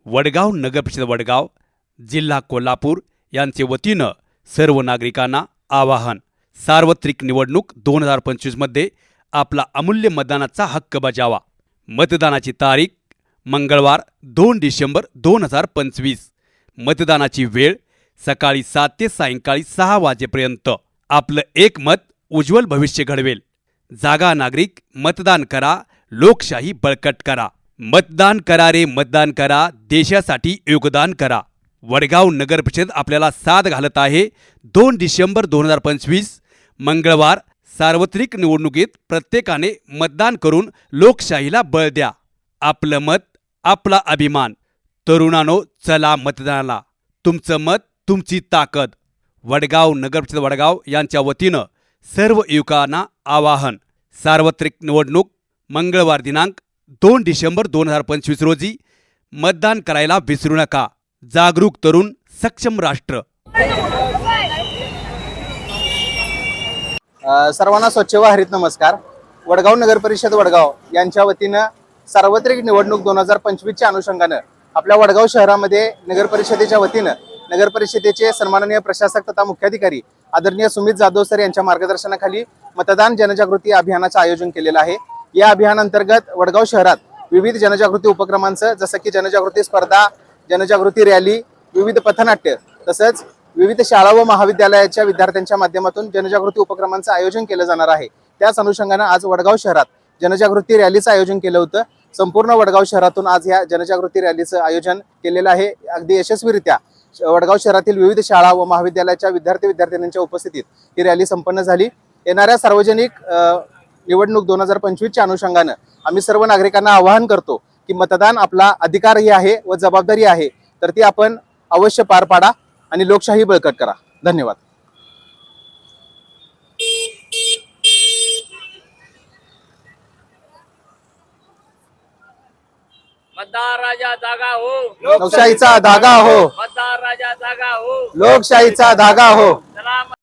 वडगाव नगरपरिषद वडगाव, जिल्हा कोल्हापूर यांचे वतीनं सर्व नागरिकांना आवाहन. सार्वत्रिक निवडणूक 2025 मध्ये आपला अमूल्य मतदानाचा हक्क बजावा. मतदानाची तारीख मंगळवार 2 डिसेंबर 2025. मतदानाची वेळ सकाळी 7 ते सायंकाळी 6 वाजेपर्यंत. आपलं एक मत उज्ज्वल भविष्य घडवेल. जागा नागरिक मतदान करा, लोकशाही बळकट करा. मतदान करा रे मतदान करा, देशासाठी योगदान करा. वडगाव नगरपरिषद आपल्याला साथ घालत आहे. 2 डिसेंबर 2025 मंगळवार सार्वत्रिक निवडणुकीत प्रत्येकाने मतदान करून लोकशाहीला बळ द्या. आपलं मत आपला अभिमान. तरुणांनो, चला मतदानाला. तुमचं मत तुमची ताकद. वडगाव नगरपरिषद वडगाव यांच्या वतीनं सर्व युवकांना आवाहन. सार्वत्रिक निवडणूक मंगळवार दिनांक 2 डिसेंबर 2025 रोजी मतदान करायला विसरू नका. जागरूक तरुण, सक्षम राष्ट्र. सर्वांना स्वच्छ व हरित नमस्कार. वडगाव नगर परिषद वडगाव यांच्या वतीनं सार्वत्रिक निवडणूक 2025च्या अनुषंगानं आपल्या वडगाव शहरामध्ये नगर परिषदेच्या वतीनं नगर परिषदेचे सन्माननीय प्रशासक तथा मुख्याधिकारी आदरणीय सुमित जाधव सर यांच्या मार्गदर्शनाखाली मतदान जनजागृती अभियानाचं आयोजन केलेलं आहे. या अभियानांतर्गत वडगाव शहरात विविध जनजागृती उपक्रमांचं जसं की जनजागृती स्पर्धा, जनजागृती रॅली, विविध पथनाट्य तसंच विविध शाळा व महाविद्यालयाच्या विद्यार्थ्यांच्या माध्यमातून जनजागृती उपक्रमांचं आयोजन केलं जाणार आहे. त्याच अनुषंगानं आज वडगाव शहरात जनजागृती रॅलीचं आयोजन केलं होतं. संपूर्ण वडगाव शहरातून आज या जनजागृती रॅलीचं आयोजन केलेलं आहे. अगदी यशस्वीरित्या वडगाव शहरातील विविध शाळा व महाविद्यालयाच्या विद्यार्थ्यांच्या उपस्थितीत ही रॅली संपन्न झाली. येणाऱ्या सार्वजनिक निवडणूक 2025च्या अनुषंगानं आम्ही सर्व नागरिकांना आवाहन करतो की मतदान आपला अधिकारही आहे व जबाबदारी आहे, तर ती आपण अवश्य पार पाडा आणि लोकशाही बळकट करा. धन्यवाद. मतदार राजा जागा हो, लोकशाहीचा धागा हो, मतदार राजा जागा हो, लोकशाहीचा धागा हो. चला